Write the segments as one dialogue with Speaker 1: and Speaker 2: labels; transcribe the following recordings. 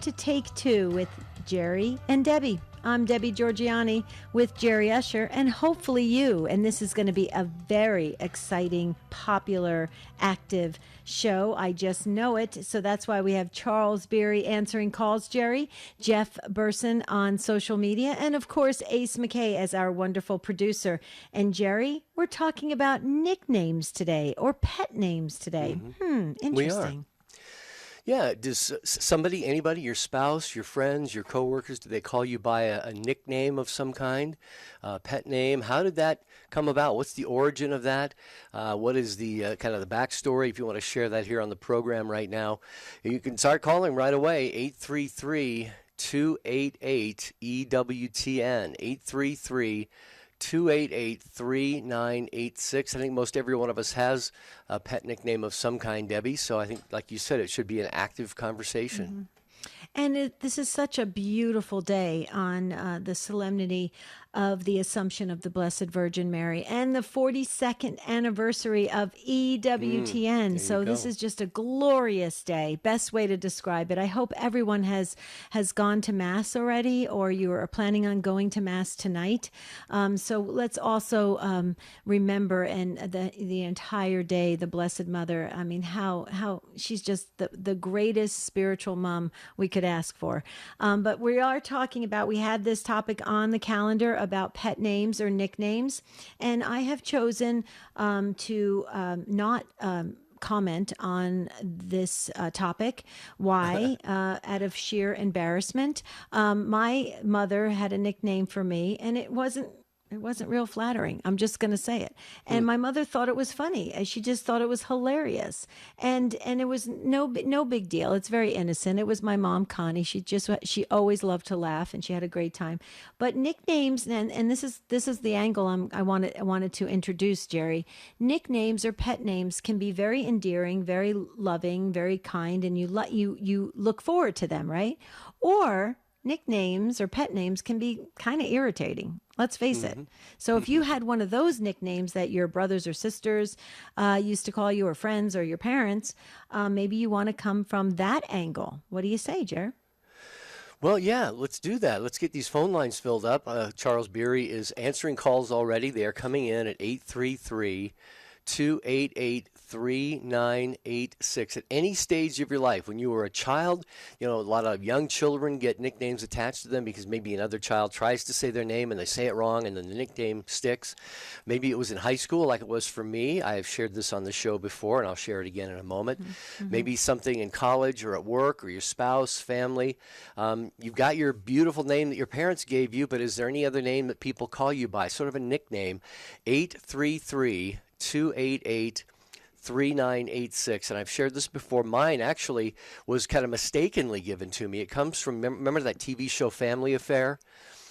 Speaker 1: To Take Two with Jerry and Debbie. I'm Debbie Georgiani with Jerry Usher, and hopefully you. And this is going to be a very exciting, popular, active show. I just know it. So that's why we have Charles Beery answering calls, Jerry, Jeff Burson on social media, and of course, Ace McKay as our wonderful producer. And Jerry, we're talking about nicknames today or pet names today. Interesting.
Speaker 2: We are. Yeah, does somebody, anybody, your spouse, your friends, your coworkers, do they call you by a nickname of some kind, a pet name? How did that come about? What's the origin of that? What is the kind of the backstory? If you want to share that here on the program right now, you can start calling right away, 833-288 EWTN, 833-288-3986. I think most every one of us has a pet nickname of some kind, Debbie. So I think, like you said, it should be an active conversation.
Speaker 1: And this is such a beautiful day on the solemnity of the Assumption of the Blessed Virgin Mary and the 42nd anniversary of EWTN. So this is just a glorious day. Best way to describe it. I hope everyone has gone to Mass already, or you are planning on going to Mass tonight. So let's also remember and the entire day, the Blessed Mother. I mean, how she's just the greatest spiritual mom we could ask for. But we are talking about, we had this topic on the calendar about pet names or nicknames, and I have chosen to not comment on this topic. Why? Out of sheer embarrassment. My mother had a nickname for me, and it wasn't real flattering. I'm just going to say it. And my mother thought it was funny. She just thought it was hilarious. And it was no big deal. It's very innocent. It was my mom, Connie. She always loved to laugh, and she had a great time. But nicknames, and this is the angle I wanted to introduce, Jerry. Nicknames or pet names can be very endearing, very loving, very kind, and you look forward to them, right? Or nicknames or pet names can be kind of irritating. Let's face it. So if you had one of those nicknames that your brothers or sisters used to call you, or friends or your parents, maybe you want to come from that angle. What do you say, Jer?
Speaker 2: Well, yeah, let's do that. Let's get these phone lines filled up. Charles Beery is answering calls already. They are coming in at 833-288-3986. At any stage of your life, when you were a child, a lot of young children get nicknames attached to them because maybe another child tries to say their name and they say it wrong and then the nickname sticks. Maybe it was in high school like it was for me. I have shared this on the show before, and I'll share it again in a moment. Maybe something in college or at work, or your spouse, family. You've got your beautiful name that your parents gave you, but is there any other name that people call you by, sort of a nickname? 833-288-3986. And I've shared this before. Mine actually was kind of mistakenly given to me. It comes from, remember that TV show Family Affair?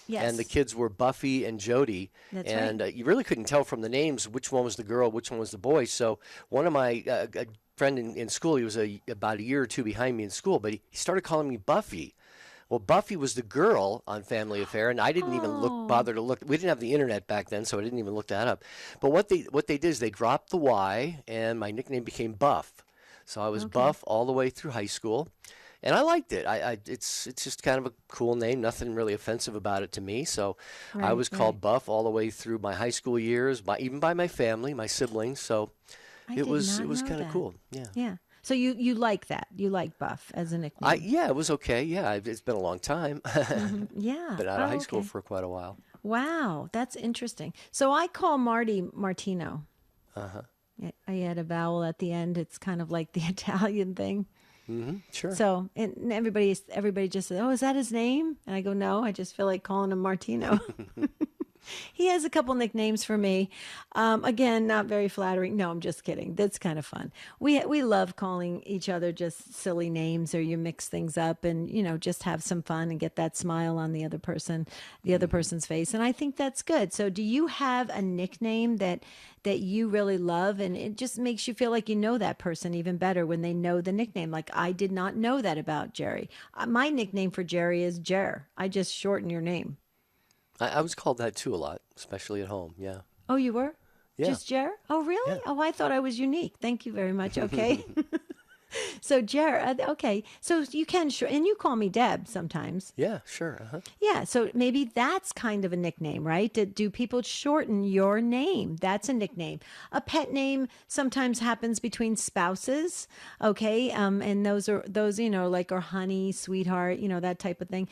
Speaker 1: Yes.
Speaker 2: And the kids were Buffy and Jody.
Speaker 1: That's
Speaker 2: and
Speaker 1: right.
Speaker 2: You really couldn't tell from the names which one was the girl, which one was the boy. So one of my a friend in school, he was about a year or two behind me in school, but he started calling me Buffy. Well, Buffy was the girl on Family Affair, and I didn't even bother to look. We didn't have the internet back then, so I didn't even look that up. But what they did is they dropped the Y, and my nickname became Buff. So I was Buff all the way through high school, and I liked it. It's just kind of a cool name, nothing really offensive about it to me. So I was called Buff all the way through my high school years, even by my family, my siblings. So it was kind of cool. Yeah.
Speaker 1: Yeah. So you like that? You like Buff as a nickname?
Speaker 2: Yeah, it was okay. Yeah, it's been a long time.
Speaker 1: Yeah.
Speaker 2: Been out of high school for quite a while.
Speaker 1: Wow, that's interesting. So I call Marty Martino. I add a vowel at the end. It's kind of like the Italian thing.
Speaker 2: Sure.
Speaker 1: So and everybody just says, "Oh, is that his name?" And I go, "No, I just feel like calling him Martino." He has a couple nicknames for me. Again, not very flattering. No, I'm just kidding. That's kind of fun. We love calling each other just silly names, or you mix things up and, just have some fun and get that smile on the other person's face. And I think that's good. So do you have a nickname that you really love, and it just makes you feel like you know that person even better when they know the nickname? Like, I did not know that about Jerry. My nickname for Jerry is Jer. I just shorten your name.
Speaker 2: I was called that too a lot, especially at home. Yeah.
Speaker 1: Oh, you were?
Speaker 2: Yeah.
Speaker 1: Just Jer? Oh, really?
Speaker 2: Yeah.
Speaker 1: Oh, I thought I was unique. Thank you very much. Okay. So, Jared, okay. So you can, and you call me Deb sometimes.
Speaker 2: Yeah, sure. Uh-huh.
Speaker 1: Yeah. So maybe that's kind of a nickname, right? Do people shorten your name? That's a nickname. A pet name sometimes happens between spouses. Okay. And those, like, or honey, sweetheart, that type of thing.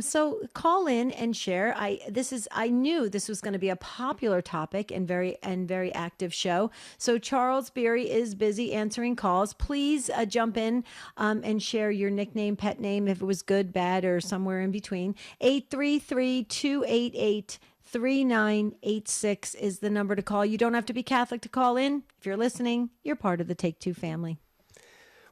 Speaker 1: So call in and share. I knew this was going to be a popular topic and very active show. So Charles Beery is busy answering calls. Please jump in and share your nickname, pet name, if it was good, bad, or somewhere in between. 833-288-3986 is the number to call. You don't have to be Catholic to call in. If you're listening, you're part of the Take Two family.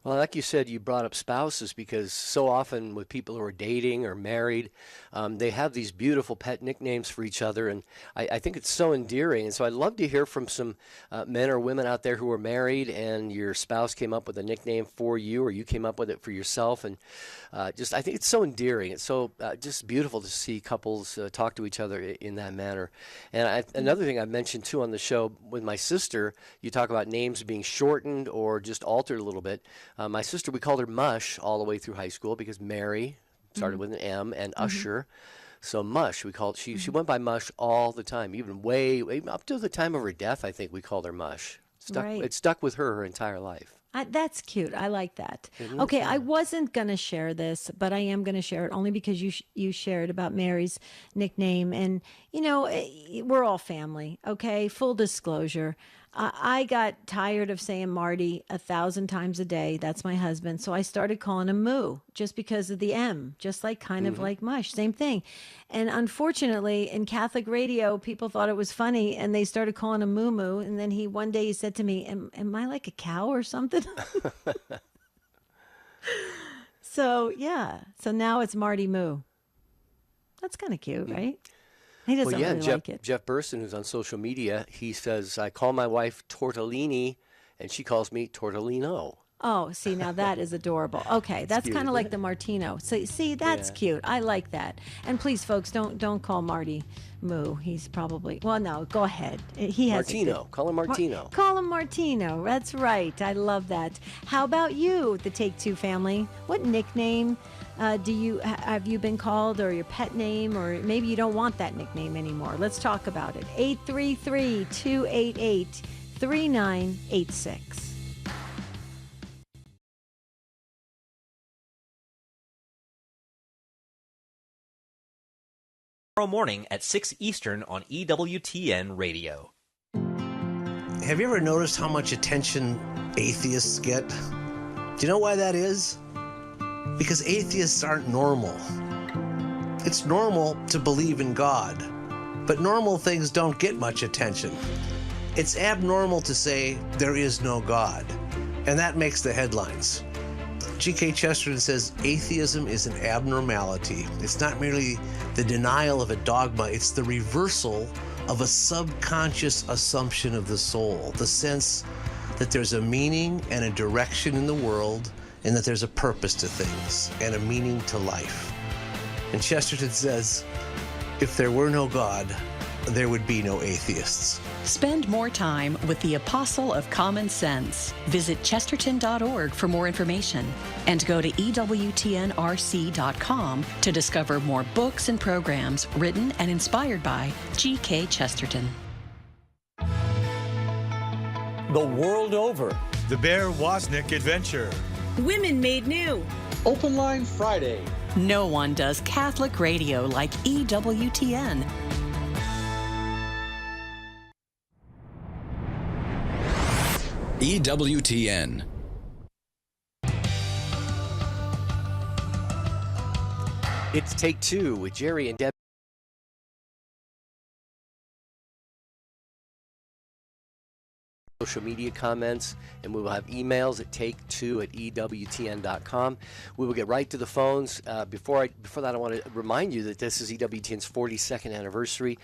Speaker 2: Well, like you said, you brought up spouses because so often with people who are dating or married, they have these beautiful pet nicknames for each other, and I think it's so endearing. And so I'd love to hear from some men or women out there who are married and your spouse came up with a nickname for you, or you came up with it for yourself. And I think it's so endearing. It's so just beautiful to see couples talk to each other in that manner. And another thing I mentioned too on the show with my sister, you talk about names being shortened or just altered a little bit. My sister, we called her Mush all the way through high school because Mary started with an M and Usher. So Mush, we called, she went by Mush all the time, even way up to the time of her death, I think we called her Mush.
Speaker 1: Right.
Speaker 2: It stuck with her entire life.
Speaker 1: That's cute. I like that.
Speaker 2: Mm-hmm.
Speaker 1: Okay, I wasn't going to share this, but I am going to share it only because you shared about Mary's nickname. And, we're all family, okay? Full disclosure. I got tired of saying Marty 1,000 times a day. That's my husband. So I started calling him Moo just because of the M, just like kind of like Mush, same thing. And unfortunately, in Catholic radio, people thought it was funny and they started calling him Moo Moo. And then one day he said to me, am I like a cow or something? So, yeah. So now it's Marty Moo. That's kind of cute, right? He doesn't really like it.
Speaker 2: Jeff Burson, who's on social media, he says, I call my wife Tortellini, and she calls me Tortellino.
Speaker 1: Oh, see, now that is adorable. Okay, that's kind of like the Martino. So, see, that's cute. I like that. And please, folks, don't call Marty Moo. He's probably, well, no, go ahead. He has
Speaker 2: Martino. Call him Martino.
Speaker 1: Call him Martino. That's right. I love that. How about you, the Take Two family? What nickname have you been called, or your pet name, or maybe you don't want that nickname anymore? Let's talk about it. 833-288-3986.
Speaker 3: Tomorrow morning at 6 Eastern on EWTN Radio.
Speaker 4: Have you ever noticed how much attention atheists get? Do you know why that is? Because atheists aren't normal. It's normal to believe in God, but normal things don't get much attention. It's abnormal to say there is no God, and that makes the headlines. G.K. Chesterton says atheism is an abnormality. It's not merely the denial of a dogma, it's the reversal of a subconscious assumption of the soul, the sense that there's a meaning and a direction in the world, and that there's a purpose to things and a meaning to life. And Chesterton says, if there were no God, there would be no atheists.
Speaker 5: Spend more time with the Apostle of Common Sense. Visit chesterton.org for more information and go to EWTNRC.com to discover more books and programs written and inspired by G.K. Chesterton.
Speaker 6: The world over.
Speaker 7: The Bear Wozniak Adventure.
Speaker 8: Women Made New.
Speaker 6: Open Line Friday.
Speaker 5: No one does Catholic radio like EWTN.
Speaker 9: EWTN.
Speaker 2: It's Take Two with Jerry and Deb. Social media comments, and we will have emails at take2@ewtn.com. We will get right to the phones. Before that, I want to remind you that this is EWTN's 42nd anniversary.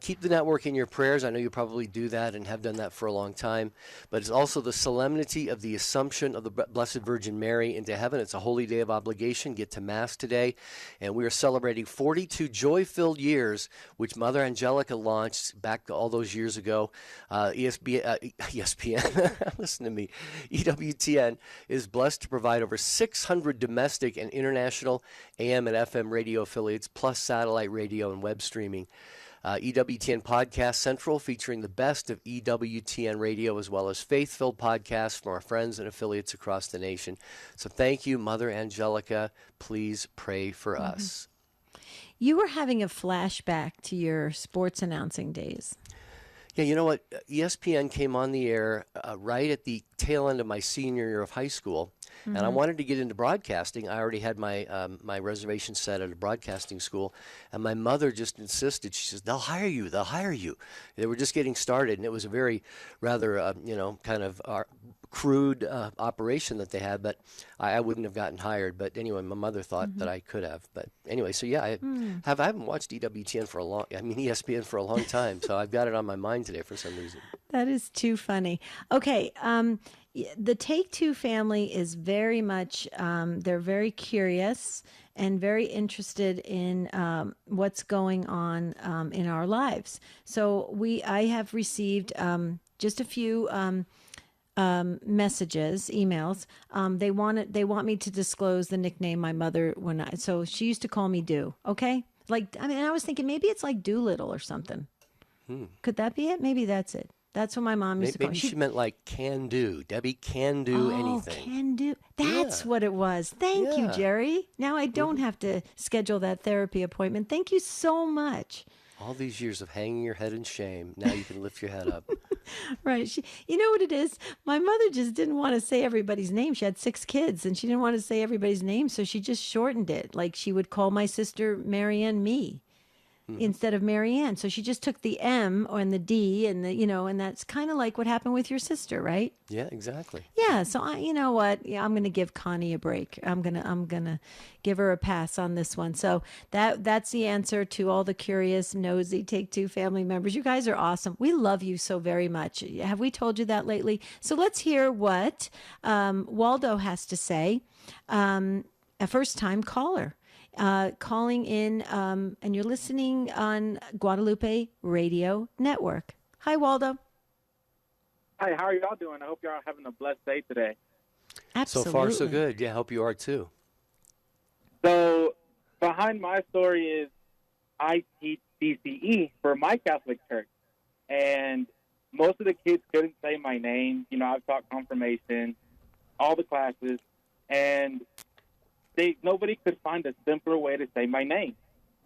Speaker 2: Keep the network in your prayers. I know you probably do that and have done that for a long time. But it's also the solemnity of the Assumption of the Blessed Virgin Mary into heaven. It's a holy day of obligation. Get to Mass today. And we are celebrating 42 joy-filled years, which Mother Angelica launched back all those years ago. ESPN, listen to me. EWTN is blessed to provide over 600 domestic and international AM and FM radio affiliates, plus satellite radio and web streaming. EWTN Podcast Central, featuring the best of EWTN radio, as well as faith-filled podcasts from our friends and affiliates across the nation. So thank you, Mother Angelica. Please pray for us.
Speaker 1: You were having a flashback to your sports announcing days.
Speaker 2: Yeah, you know what? ESPN came on the air right at the tail end of my senior year of high school, and I wanted to get into broadcasting. I already had my my reservation set at a broadcasting school, and my mother just insisted. She says, "They'll hire you. They'll hire you." They were just getting started, and it was a very rather kind of crude operation that they had, but I wouldn't have gotten hired. But anyway, my mother thought that I could have. But anyway, so yeah, I haven't watched ESPN for a long time, so I've got it on my mind today for some reason.
Speaker 1: That is too funny. Okay, the Take-Two family is very much, they're very curious and very interested in what's going on in our lives. So I have received just a few messages, emails. They want me to disclose the nickname my mother so she used to call me Do. Okay, I was thinking maybe it's like Doolittle or something. Could that be it? Maybe that's it. That's what my mom used to call me.
Speaker 2: Maybe she meant like can do. Debbie can do anything.
Speaker 1: Can do. That's what it was. Thank you, Jerry. Now I don't have to schedule that therapy appointment. Thank you so much.
Speaker 2: All these years of hanging your head in shame, now you can lift your head up.
Speaker 1: Right. You know what it is? My mother just didn't want to say everybody's name. She had 6 kids, and she didn't want to say everybody's name, so she just shortened it. Like she would call my sister Marianne me instead of Marianne. So she just took the M and the D and and that's kind of like what happened with your sister, right?
Speaker 2: Yeah, exactly.
Speaker 1: Yeah. So you know what? Yeah, I'm going to give Connie a break. I'm gonna give her a pass on this one. So that's the answer to all the curious, nosy Take-Two family members. You guys are awesome. We love you so very much. Have we told you that lately? So let's hear what Waldo has to say. A first-time caller. Calling in, and you're listening on Guadalupe Radio Network. Hi, Waldo.
Speaker 9: Hi, how are y'all doing? I hope y'all are having a blessed day today.
Speaker 1: Absolutely.
Speaker 2: So far, so good. Yeah, I hope you are too.
Speaker 9: So, behind my story is I teach CCE for my Catholic church, and most of the kids couldn't say my name. I've taught confirmation, all the classes, and nobody could find a simpler way to say my name.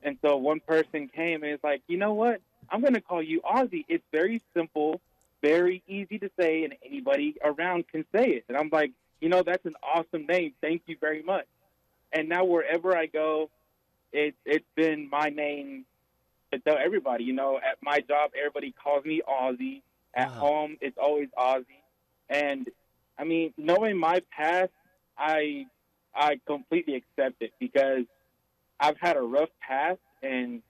Speaker 9: And so one person came and is like, you know what? I'm going to call you Ozzy. It's very simple, very easy to say, and anybody around can say it. And I'm like, that's an awesome name. Thank you very much. And now wherever I go, it's been my name to tell everybody. At my job, everybody calls me Ozzy. At home, it's always Ozzy. And, knowing my past, I completely accept it because I've had a rough past, and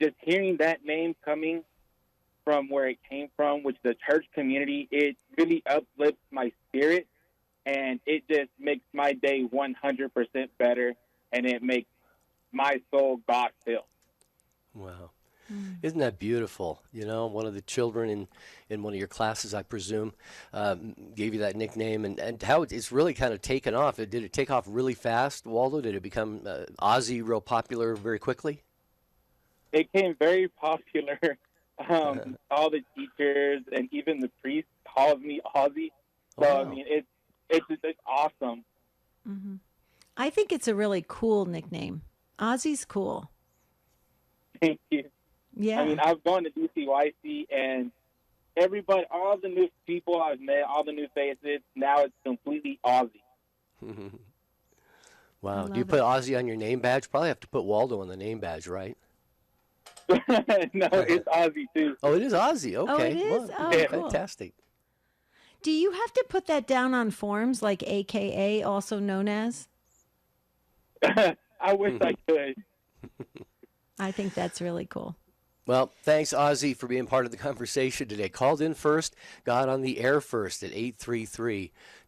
Speaker 9: just hearing that name coming from where it came from, which is the church community, it really uplifts my spirit, and it just makes my day 100% better, and it makes my soul God-filled.
Speaker 2: Wow. Isn't that beautiful? One of the children in one of your classes, I presume, gave you that nickname, and how it's really kind of taken off. Did it take off really fast, Waldo? Did it become Ozzy real popular very quickly?
Speaker 9: It became very popular. All the teachers and even the priest called me Ozzy. So, wow. It's awesome.
Speaker 1: Mm-hmm. I think it's a really cool nickname. Ozzy's cool.
Speaker 9: Thank you.
Speaker 1: Yeah.
Speaker 9: I've gone to DCYC, and everybody, all the new people I've met, all the new faces, now it's completely Ozzy.
Speaker 2: Wow. Do you put Ozzy on your name badge? Probably have to put Waldo on the name badge, right?
Speaker 9: No, it's Ozzy, too.
Speaker 2: Oh, it is Ozzy. Okay.
Speaker 1: Oh, it is?
Speaker 2: Well,
Speaker 1: cool.
Speaker 2: Fantastic.
Speaker 1: Do you have to put that down on forms, like AKA, also known as?
Speaker 9: I wish I could.
Speaker 1: I think that's really cool.
Speaker 2: Well, thanks, Ozzy, for being part of the conversation today. Called in first, got on the air first at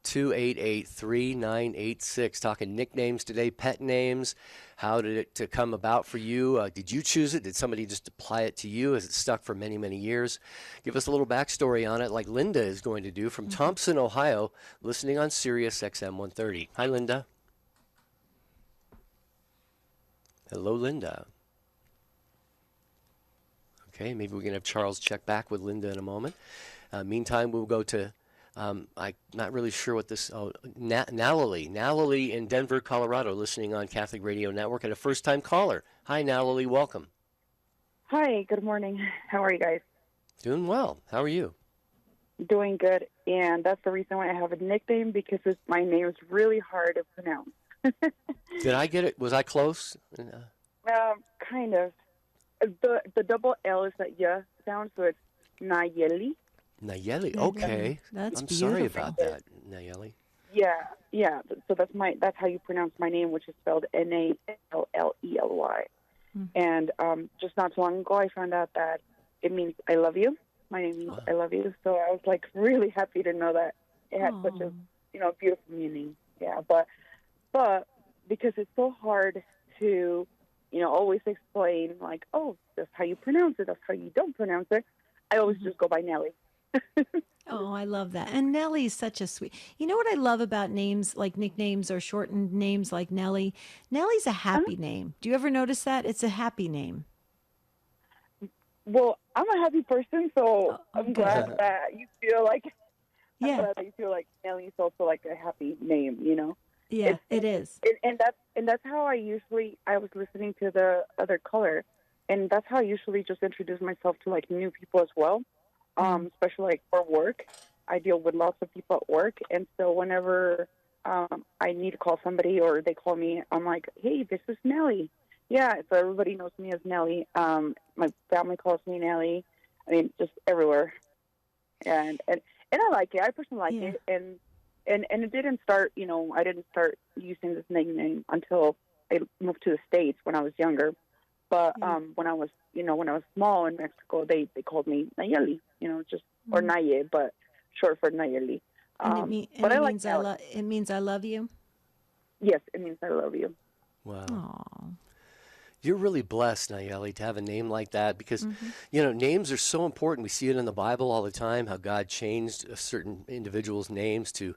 Speaker 2: 833-288-3986. Talking nicknames today, pet names. How did it to come about for you? Did you choose it? Did somebody just apply it to you? Has it stuck for many, many years? Give us a little backstory on it, like Linda is going to do from Thompson, Ohio, listening on Sirius XM 130. Hi, Linda. Hello, Linda. Okay, maybe we can have Charles check back with Linda in a moment. Meantime, we'll go to, I'm not really sure what this, Nallely. Nallely in Denver, Colorado, listening on Catholic Radio Network, and a first-time caller. Hi, Nallely, welcome.
Speaker 10: Hi, good morning. How are you guys?
Speaker 2: Doing well. How are you?
Speaker 10: Doing good, and that's the reason why I have a nickname, because my name is really hard to pronounce.
Speaker 2: Did I get it? Was I close?
Speaker 10: Kind of. The double L is that yeah sound, so it's Nayeli.
Speaker 2: Nayeli, okay.
Speaker 1: That's
Speaker 2: I'm
Speaker 1: beautiful.
Speaker 2: sorry about that, Nayeli.
Speaker 10: Yeah. So that's how you pronounce my name, which is spelled Nallely. And just not too long ago, I found out that it means I love you. My name means I love you. So I was like really happy to know that it had such a beautiful meaning. Yeah, but because it's so hard to always explain, like, oh, that's how you pronounce it, that's how you don't pronounce it, I always just go by Nellie.
Speaker 1: Oh, I love that. And Nellie is such a sweet. You know what I love about names like nicknames or shortened names like Nellie? Nellie's a happy name. Do you ever notice that? It's a happy name.
Speaker 10: Well, I'm a happy person, so I'm glad that you feel like glad that you feel like Nellie is also like a happy name,
Speaker 1: Yeah, it is.
Speaker 10: And that's how I was listening to the other caller, and that's how I usually just introduce myself to like new people as well, especially like for work. I deal with lots of people at work, and so whenever I need to call somebody or they call me, I'm like, hey, this is Nellie. Yeah, so everybody knows me as Nellie. My family calls me Nellie. I mean, just everywhere. And I like it. I personally like it. And it didn't start, I didn't start using this nickname until I moved to the States when I was younger. But when I was small in Mexico, they called me Nayeli, or Naye, but short for Nayeli.
Speaker 1: It means I love you?
Speaker 10: Yes, it means I love you.
Speaker 2: Wow.
Speaker 1: Aww.
Speaker 2: You're really blessed, Nayeli, to have a name like that because, names are so important. We see it in the Bible all the time, how God changed a certain individual's names to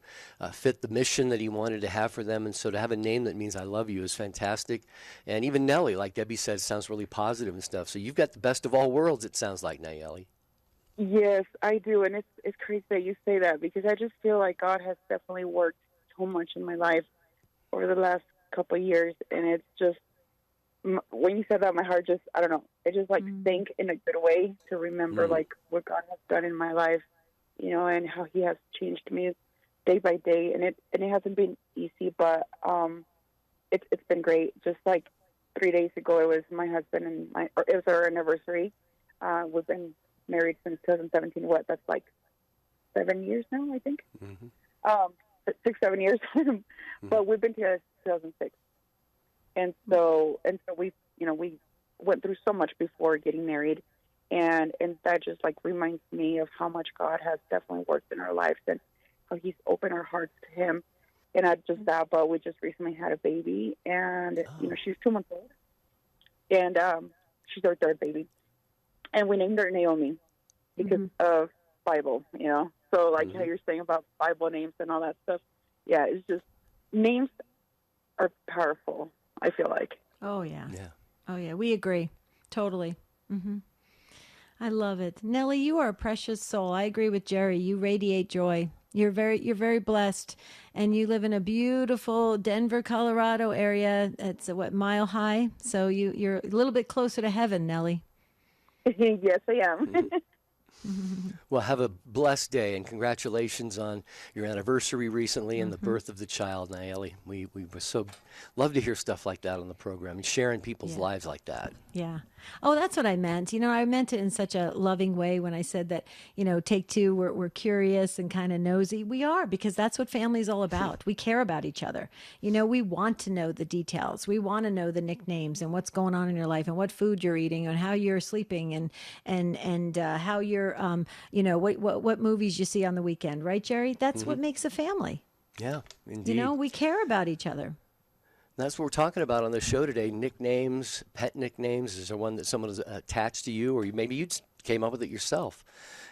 Speaker 2: fit the mission that he wanted to have for them. And so to have a name that means I love you is fantastic. And even Nellie, like Debbie said, sounds really positive and stuff. So you've got the best of all worlds, it sounds like, Nayeli.
Speaker 10: Yes, I do. And it's crazy that you say that because I just feel like God has definitely worked so much in my life over the last couple of years. And it's just, when you said that, my heart just, I don't know, it just like sank in a good way to remember like what God has done in my life, and how he has changed me day by day. And it hasn't been easy, but it's been great. Just like 3 days ago, it was my husband and it was our anniversary. We've been married since 2017. That's like 7 years now, I think. 6-7 years. But we've been together since 2006. And so we went through so much before getting married, and that just like reminds me of how much God has definitely worked in our lives and how he's opened our hearts to him. And not just that, but we just recently had a baby, and she's 2 months old, and she's our third baby, and we named her Naomi because of Bible, So like how you're saying about Bible names and all that stuff, yeah, it's just names are powerful. I feel like.
Speaker 1: Oh, yeah. Oh, yeah. We agree. Totally. I love it. Nellie, you are a precious soul. I agree with Jerry. You radiate joy. You're very blessed. And you live in a beautiful Denver, Colorado area. It's Mile High. So you're a little bit closer to heaven, Nellie.
Speaker 10: Yes, I am.
Speaker 2: Well, have a blessed day, and congratulations on your anniversary recently and the birth of the child, Nayeli. We were so love to hear stuff like that on the program and sharing people's lives like that.
Speaker 1: Yeah. Oh, that's what I meant. I meant it in such a loving way when I said that, take two, we're curious and kind of nosy. We are, because that's what family's all about. We care about each other. We want to know the details. We want to know the nicknames and what's going on in your life and what food you're eating and how you're sleeping and how you're, what movies you see on the weekend. Right, Jerry? That's what makes a family.
Speaker 2: Yeah, indeed.
Speaker 1: We care about each other.
Speaker 2: That's what we're talking about on the show today. Nicknames, pet nicknames. Is there one that someone has attached to you, or maybe you just came up with it yourself?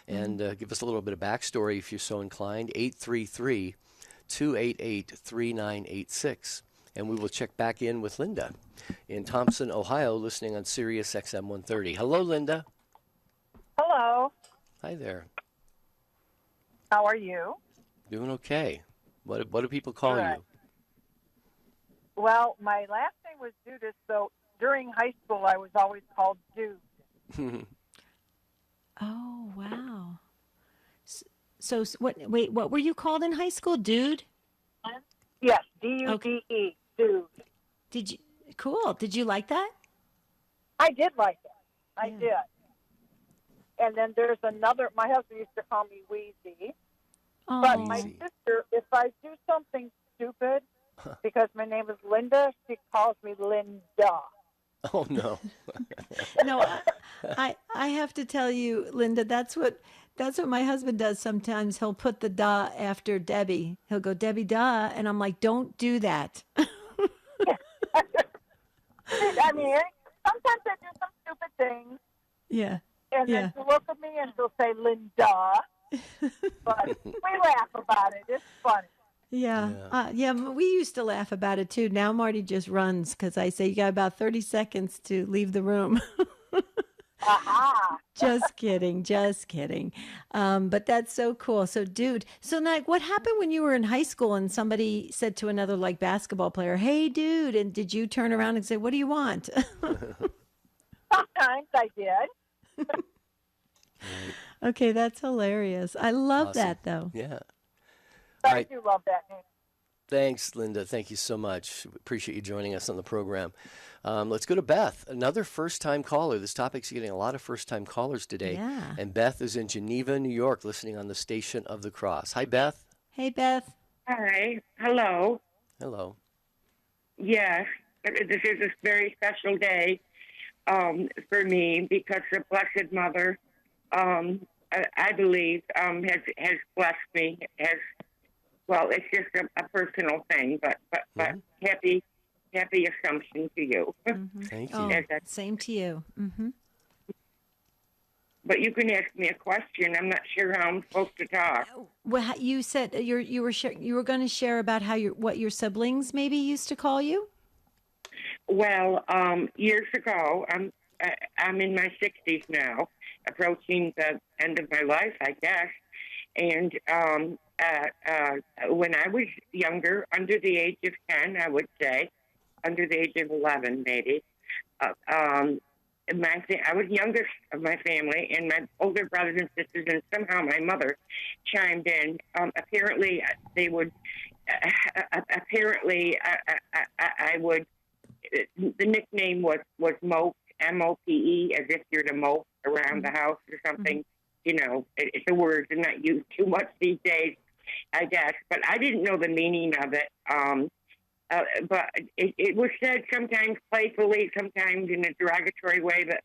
Speaker 2: And give us a little bit of backstory if you're so inclined. 833-288-3986. And we will check back in with Linda in Thompson, Ohio, listening on Sirius XM 130. Hello, Linda.
Speaker 11: Hello.
Speaker 2: Hi there.
Speaker 11: How are you?
Speaker 2: Doing okay. What do people call you?
Speaker 11: Well, my last name was Judas, so during high school I was always called Dude.
Speaker 1: Oh, wow. So what were you called in high school? Dude?
Speaker 11: Yes, D-U-D-E, Dude.
Speaker 1: Cool. Did you like that?
Speaker 11: I did like it. I did. And then there's another, my husband used to call me Wheezy.
Speaker 1: Oh.
Speaker 11: But my sister, if I do something stupid, because my name is Linda, she calls me Linda.
Speaker 2: Oh, no.
Speaker 1: No, I have to tell you, Linda, that's what my husband does sometimes. He'll put the da after Debbie. He'll go, Debbie da, and I'm like, don't do that.
Speaker 11: I mean, sometimes I do some stupid things.
Speaker 1: Yeah.
Speaker 11: And then she'll look at me and she'll say Linda. But we laugh about it. It's funny.
Speaker 1: Yeah. We used to laugh about it too. Now Marty just runs because I say you got about 30 seconds to leave the room. Just kidding. But that's so cool. So, dude, what happened when you were in high school and somebody said to another basketball player, "Hey, dude," and did you turn around and say, "What do you want?"
Speaker 11: Sometimes I did.
Speaker 1: Okay, that's hilarious. I love that, though.
Speaker 2: Yeah.
Speaker 11: I do love that name.
Speaker 2: Thanks, Linda. Thank you so much. Appreciate you joining us on the program. Let's go to Beth, another first-time caller. This topic's getting a lot of first-time callers today.
Speaker 1: Yeah.
Speaker 2: And Beth is in Geneva, New York, listening on the Station of the Cross. Hi, Beth.
Speaker 1: Hey, Beth.
Speaker 12: Hi. Hello.
Speaker 2: Hello.
Speaker 12: Yes, this is a very special day for me because the Blessed Mother, I believe, has blessed me. Well, it's just a personal thing, but happy Assumption to you.
Speaker 2: Thank you.
Speaker 1: Oh, same to you. Mm-hmm.
Speaker 12: But you can ask me a question. I'm not sure how I'm supposed to talk.
Speaker 1: Well, you said you were going to share about what your siblings maybe used to call you.
Speaker 12: Well, years ago, I'm in my 60s now, approaching the end of my life, I guess. And when I was younger, under the age of 10, I would say, under the age of 11 maybe, I was youngest of my family, and my older brothers and sisters, and somehow my mother chimed in. Apparently, they would. I would. The nickname was Mope, M-O-P-E, as if you're to mope around the house or something. Mm-hmm. You know, it's a word that's not used too much these days, I guess. But I didn't know the meaning of it. But it was said sometimes playfully, sometimes in a derogatory way. But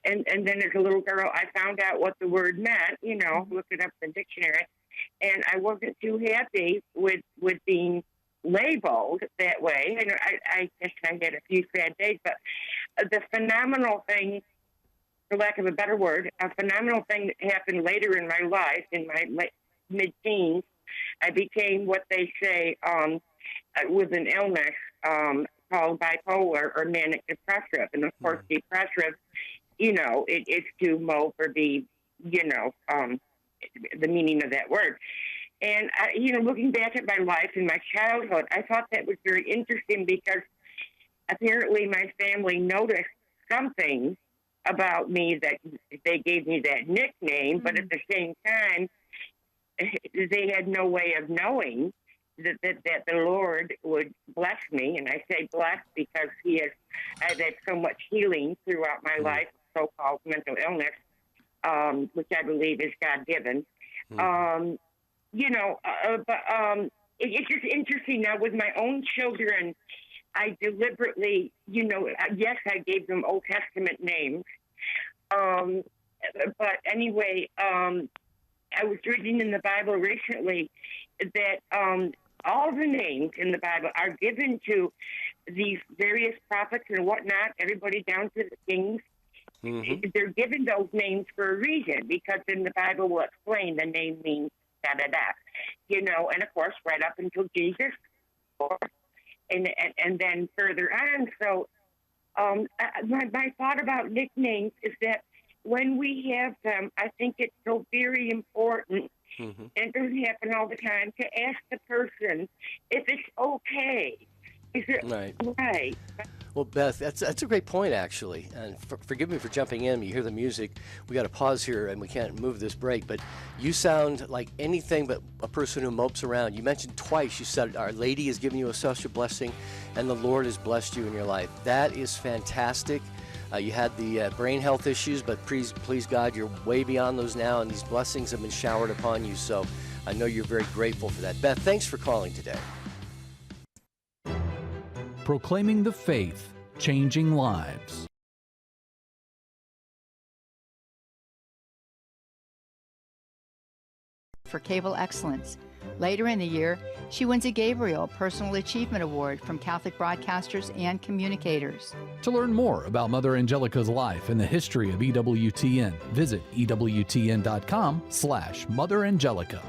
Speaker 12: and then as a little girl, I found out what the word meant. You know, looked it up in the dictionary, and I wasn't too happy with being labeled that way. And I guess I had a few sad days. But the phenomenal thing, for lack of a better word, a phenomenal thing that happened later in my life, in my mid-teens, I became what they say with an illness called bipolar or manic depressive. And of course, depressive, you know, it's to mope or be, you know, the meaning of that word. And, looking back at my life and my childhood, I thought that was very interesting because apparently my family noticed something about me that they gave me that nickname, but at the same time, they had no way of knowing that the Lord would bless me. And I say bless because I've had so much healing throughout my life, so-called mental illness, which I believe is God-given. It's just interesting now with my own children. I deliberately, yes, I gave them Old Testament names. But anyway, I was reading in the Bible recently that all the names in the Bible are given to these various prophets and whatnot, everybody down to the kings. They're given those names for a reason, because in the Bible will explain the name means da-da-da. And of course, right up until Jesus, and then further on. So my thought about nicknames is that when we have them, I think it's so very important, and it doesn't happen all the time, to ask the person if it's okay. Is it right?
Speaker 2: Well, Beth, that's a great point, actually. And forgive me for jumping in. You hear the music. We got to pause here, and we can't move this break. But you sound like anything but a person who mopes around. You mentioned twice, you said Our Lady has given you a special blessing, and the Lord has blessed you in your life. That is fantastic. You had the brain health issues, but please God, you're way beyond those now, and these blessings have been showered upon you. So I know you're very grateful for that. Beth, thanks for calling today.
Speaker 13: Proclaiming the faith, changing lives.
Speaker 14: For cable excellence. Later in the year, she wins a Gabriel Personal Achievement Award from Catholic broadcasters and communicators.
Speaker 13: To learn more about Mother Angelica's life and the history of EWTN, visit EWTN.com/Mother Angelica.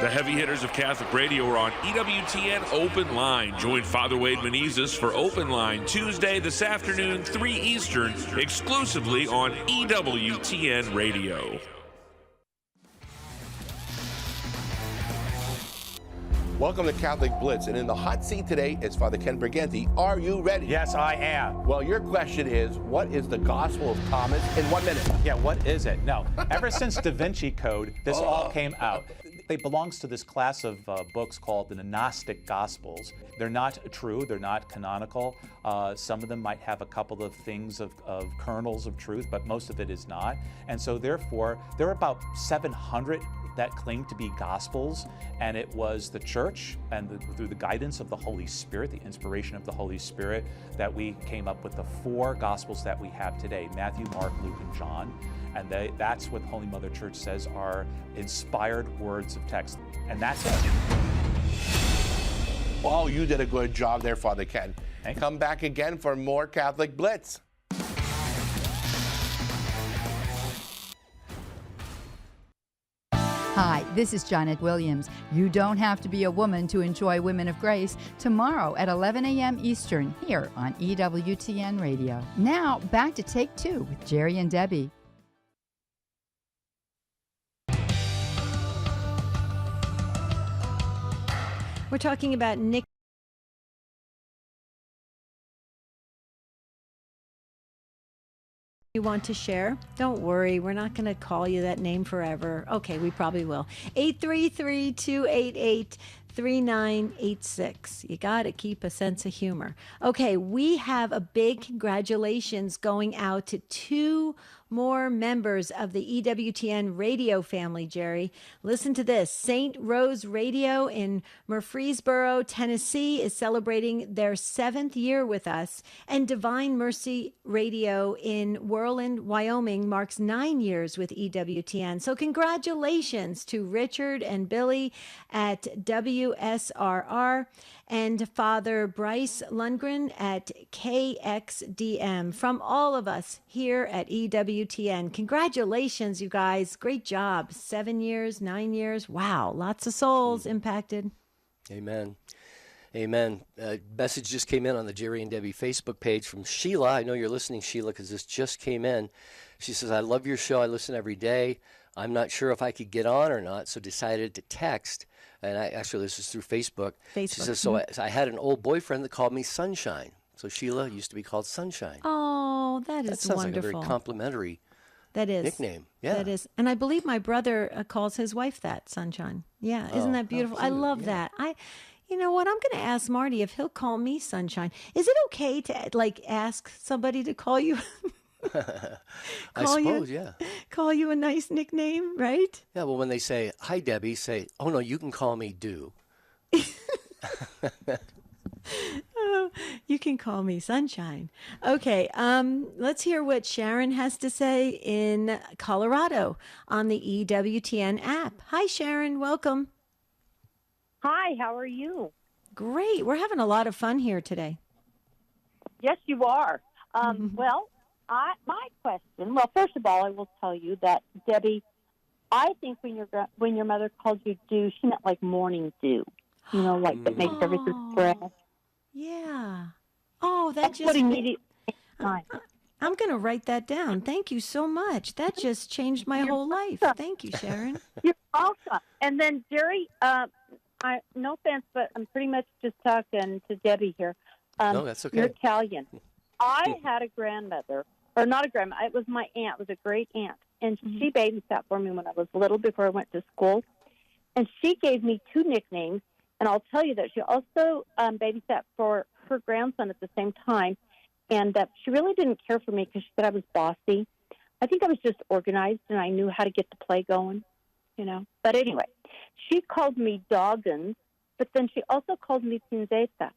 Speaker 15: The heavy hitters of Catholic radio are on EWTN Open Line. Join Father Wade Menezes for Open Line Tuesday this afternoon, 3 Eastern, exclusively on EWTN Radio.
Speaker 16: Welcome to Catholic Blitz, and in the hot seat today is Father Ken Briganti. Are you ready?
Speaker 6: Yes, I am.
Speaker 16: Well, your question is, what is the Gospel of Thomas in 1 minute?
Speaker 6: Yeah, what is it? No, ever since Da Vinci Code, this all came out. It belongs to this class of books called the Gnostic Gospels. They're not true, they're not canonical. Some of them might have a couple of things of kernels of truth, but most of it is not. And so therefore, there are about 700 that claim to be Gospels, and it was the Church and through the guidance of the Holy Spirit, the inspiration of the Holy Spirit, that we came up with the 4 Gospels that we have today: Matthew, Mark, Luke, and John. And that's what Holy Mother Church says are inspired words of text. And that's it.
Speaker 16: Well, you did a good job there, Father Ken. And come back again for more Catholic Blitz.
Speaker 14: Hi, this is Janet Williams. You don't have to be a woman to enjoy Women of Grace tomorrow at 11 a.m. Eastern here on EWTN Radio. Now, back to Take 2 with Jerry and Debbie.
Speaker 1: We're talking about Nick. You want to share? Don't worry, we're not going to call you that name forever. Okay, we probably will. 833-288-3986. You got to keep a sense of humor. Okay, we have a big congratulations going out to 2 more members of the EWTN radio family, Jerry. Listen to this. St. Rose Radio in Murfreesboro, Tennessee is celebrating their 7th year with us, and Divine Mercy Radio in Worland, Wyoming marks 9 years with EWTN. So congratulations to Richard and Billy at WSRR and Father Bryce Lundgren at KXDM. From all of us here at EWTN, congratulations, you guys. Great job. 7 years, 9 years. Wow, lots of souls impacted.
Speaker 2: Amen. Amen. Message just came in on the Jerry and Debbie Facebook page from Sheila. I know you're listening, Sheila, because this just came in. She says, I love your show. I listen every day. I'm not sure if I could get on or not, so decided to text. And this is through Facebook. She
Speaker 1: Facebook.
Speaker 2: says, so I had an old boyfriend that called me Sunshine. So Sheila used to be called Sunshine.
Speaker 1: Oh, that is
Speaker 2: sounds
Speaker 1: wonderful.
Speaker 2: like a very complimentary
Speaker 1: that is
Speaker 2: nickname. Yeah.
Speaker 1: That is. And I believe my brother calls his wife that, Sunshine. Yeah. Isn't that beautiful? I love that. You know what? I'm going to ask Marty if he'll call me Sunshine. Is it okay to ask somebody to call you?
Speaker 2: I suppose,
Speaker 1: Call you a nice nickname, right?
Speaker 2: Yeah, well, when they say, hi, Debbie, say, oh, no, you can call me Do.
Speaker 1: Oh, you can call me Sunshine. Okay, let's hear what Sharon has to say in Colorado on the EWTN app. Hi, Sharon. Welcome.
Speaker 11: Hi, how are you?
Speaker 1: Great. We're having a lot of fun here today.
Speaker 11: Yes, you are. Well, my question. Well, first of all, I will tell you that Debbie, I think when your mother called you dew, she meant like morning dew. You know, like that makes everything fresh.
Speaker 1: Yeah. Oh,
Speaker 11: that's what immediately.
Speaker 1: I'm going to write that down. Thank you so much. That just changed my whole life. Thank you, Sharon.
Speaker 11: You're awesome. And then Jerry, no offense, but I'm pretty much just talking to Debbie here.
Speaker 2: No, that's okay.
Speaker 11: You're Italian. I had a grandmother, or not a grandma. It was my aunt. It was a great aunt, and she babysat for me when I was little before I went to school. And she gave me 2 nicknames. And I'll tell you that she also babysat for her grandson at the same time, and that she really didn't care for me because she said I was bossy. I think I was just organized, and I knew how to get the play going, you know. But anyway, she called me Doggins, but then she also called me Pinzetta.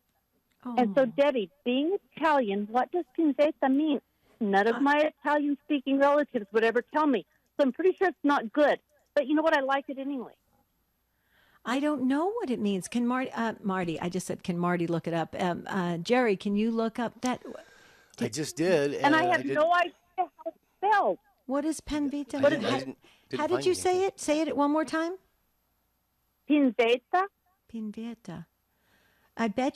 Speaker 1: Oh.
Speaker 11: And so, Debbie, being Italian, what does Pinzetta mean? None of my Italian-speaking relatives would ever tell me, so I'm pretty sure it's not good. But you know what? I like it anyway.
Speaker 1: I don't know what it means. Can Marty, I just said, can Marty look it up? Jerry, can you look up that?
Speaker 2: I just did.
Speaker 11: And I have no idea how it's spelled.
Speaker 1: What is Pinzetta? How did
Speaker 2: find
Speaker 1: you say it? Say it one more time.
Speaker 11: Pinzetta.
Speaker 1: Pinzetta. I bet.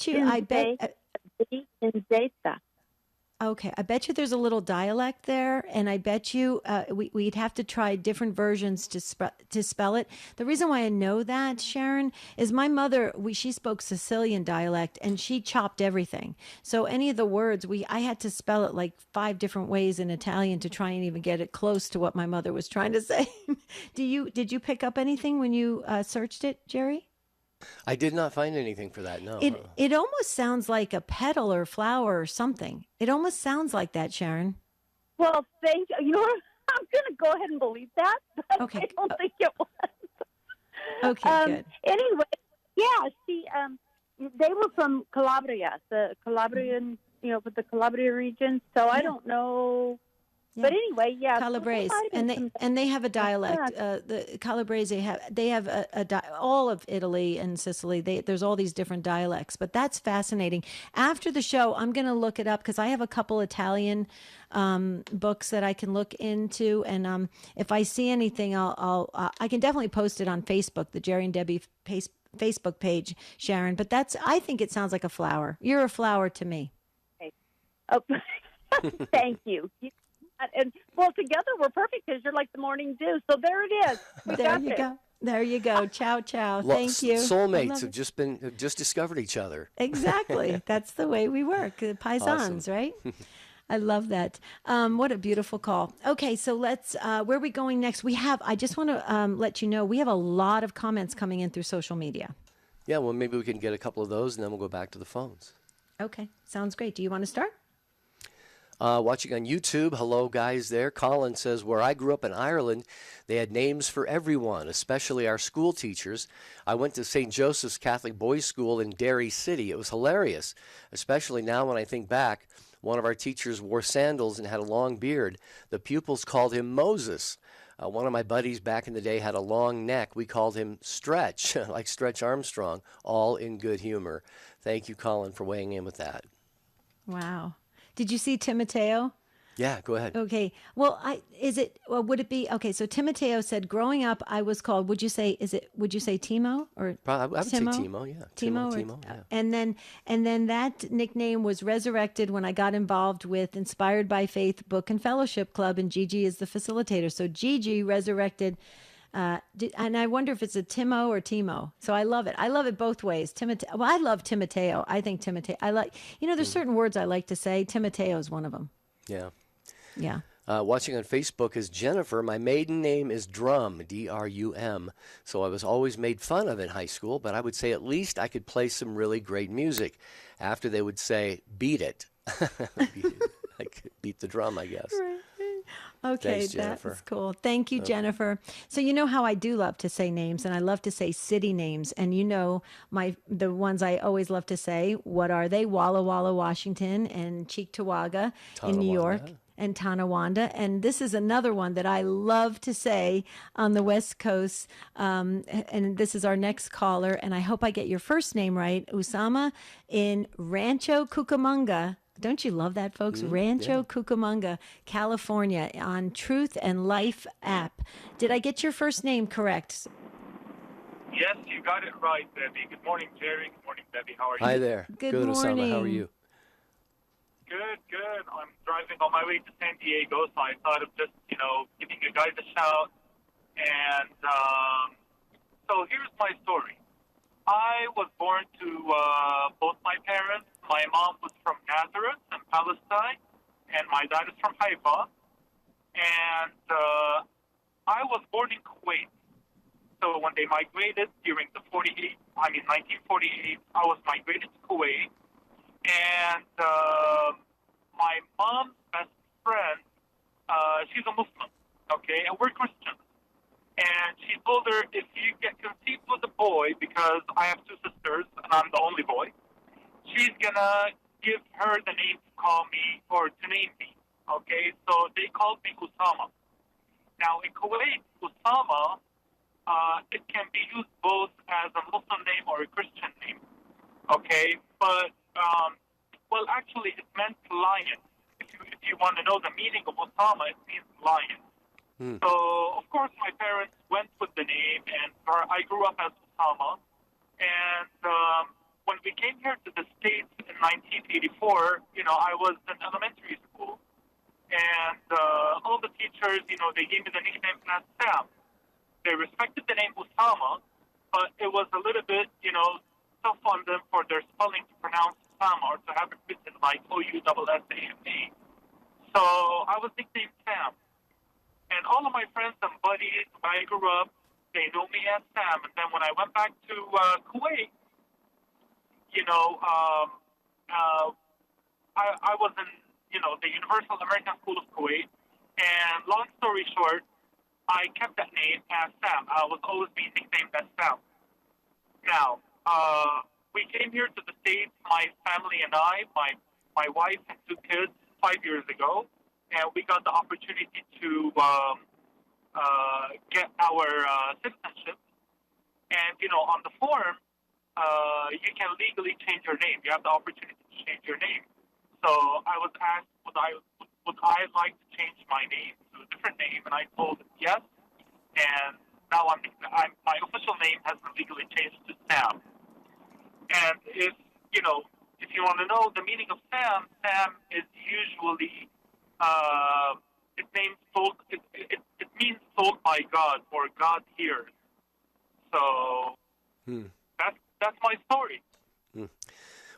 Speaker 11: Pinzetta.
Speaker 1: Okay, I bet you there's a little dialect there, and I bet you we'd have to try different versions to spell it. The reason why I know that, Sharon, is my mother, she spoke Sicilian dialect, and she chopped everything. So any of the words, I had to spell it like 5 different ways in Italian to try and even get it close to what my mother was trying to say. Did you pick up anything when you searched it, Jerry?
Speaker 2: I did not find anything for that, no.
Speaker 1: It almost sounds like a petal or flower or something. It almost sounds like that, Sharon.
Speaker 11: Well, thank you. You know what? I'm going to go ahead and believe that, but
Speaker 1: okay.
Speaker 11: I don't think it was.
Speaker 1: Okay, good.
Speaker 11: Anyway, yeah, they were from Calabria, the Calabrian, with the Calabria region, so I don't know. Yeah. But anyway, yeah,
Speaker 1: Calabrese, and they have a dialect. The Calabrese they have all of Italy and Sicily. There's all these different dialects, but that's fascinating. After the show, I'm going to look it up because I have a couple Italian books that I can look into, and if I see anything, I can definitely post it on Facebook, the Jerry and Debbie Facebook page, Sharon. But I think it sounds like a flower. You're a flower to me.
Speaker 11: Okay. Oh, thank you. And well, together we're perfect because you're like the morning dew. So there it is.
Speaker 1: There you go. Ciao, ciao. Thank you.
Speaker 2: Soulmates have just discovered each other.
Speaker 1: Exactly. That's the way we work. Paisans,
Speaker 2: awesome.
Speaker 1: Right? I love that. What a beautiful call. Okay, so let's. Where are we going next? I just want to let you know we have a lot of comments coming in through social media.
Speaker 2: Yeah. Well, maybe we can get a couple of those, and then we'll go back to the phones.
Speaker 1: Okay. Sounds great. Do you want to start?
Speaker 2: Watching on YouTube, hello guys there. Colin says, where I grew up in Ireland, they had names for everyone, especially our school teachers. I went to St. Joseph's Catholic Boys School in Derry City. It was hilarious, especially now when I think back. One of our teachers wore sandals and had a long beard. The pupils called him Moses. One of my buddies back in the day had a long neck. We called him Stretch, like Stretch Armstrong, all in good humor. Thank you, Colin, for weighing in with that.
Speaker 1: Wow. Did you see Timoteo?
Speaker 2: Yeah, go ahead.
Speaker 1: Okay. Well, would it be, okay, so Timoteo said, growing up, I was called, would you say Timo? Or
Speaker 2: I would say Timo, yeah.
Speaker 1: Timo,
Speaker 2: yeah.
Speaker 1: And then that nickname was resurrected when I got involved with Inspired by Faith Book and Fellowship Club, and Gigi is the facilitator. So Gigi resurrected And I wonder if it's a Timo or Timo. So I love it. I love it both ways. Well, I love Timoteo. I think Timoteo. I like, there's certain words I like to say. Timoteo is one of them.
Speaker 2: Yeah.
Speaker 1: Yeah.
Speaker 2: Watching on Facebook is Jennifer. My maiden name is Drum, D-R-U-M. So I was always made fun of in high school, but I would say at least I could play some really great music. After they would say, beat it. I could beat the drum, I guess.
Speaker 1: Right. Okay,
Speaker 2: Thanks, Jennifer.
Speaker 1: that's cool. Thank you, Jennifer. So you know how I do love to say names, and I love to say city names. And you know the ones I always love to say. What are they? Walla Walla, Washington, and Cheektowaga in New York. And Tonawanda. And this is another one that I love to say on the West Coast. And this is our next caller. And I hope I get your first name right. Usama in Rancho Cucamonga. Don't you love that, folks? Rancho Cucamonga, California, on Truth and Life app. Did I get your first name correct?
Speaker 17: Yes, you got it right, Debbie. Good morning, Jerry. Good morning, Debbie. How are you?
Speaker 2: Hi there.
Speaker 1: Good
Speaker 2: morning.
Speaker 1: Usama.
Speaker 2: How are you?
Speaker 17: Good. I'm driving on my way to San Diego, so I thought of just, giving you guys a shout. And so here's my story. I was born to both my parents. My mom was from Nazareth in Palestine, and my dad is from Haifa. And I was born in Kuwait. So when they migrated during 1948, I was migrated to Kuwait. And my mom's best friend, she's a Muslim, okay, and we're Christians. And she told her, if you get conceived with a boy, because I have two sisters and I'm the only boy, she's gonna give her the name to call me or to name me, okay? So they called me Usama. Now in Kuwait, Usama, it can be used both as a Muslim name or a Christian name, okay? But well, actually, it meant lion. If you want to know the meaning of Osama, it means lion. So, of course, my parents went with the name, and I grew up as Osama. And when we came here to the States in 1984, I was in elementary school. And all the teachers, they gave me the nickname as Sam. They respected the name Osama, but it was a little bit, tough on them for their spelling to pronounce Osama or to have it written like O-U-S-S-A-M-A. So I was nicknamed Sam. And all of my friends and buddies, when I grew up, they know me as Sam. And then when I went back to Kuwait, I was in, the Universal American School of Kuwait. And long story short, I kept that name as Sam. I was always being nicknamed as Sam. Now, we came here to the States, my family and I, my wife and two kids, 5 years ago, and we got the opportunity to get our citizenship. And, on the form, you can legally change your name. You have the opportunity to change your name. So I was asked, would I like to change my name to a different name? And I told yes. And now my official name has been legally changed to Sam. And if you want to know the meaning of Sam, Sam is usually it means told by God or God hears. So that's my story.
Speaker 2: Well,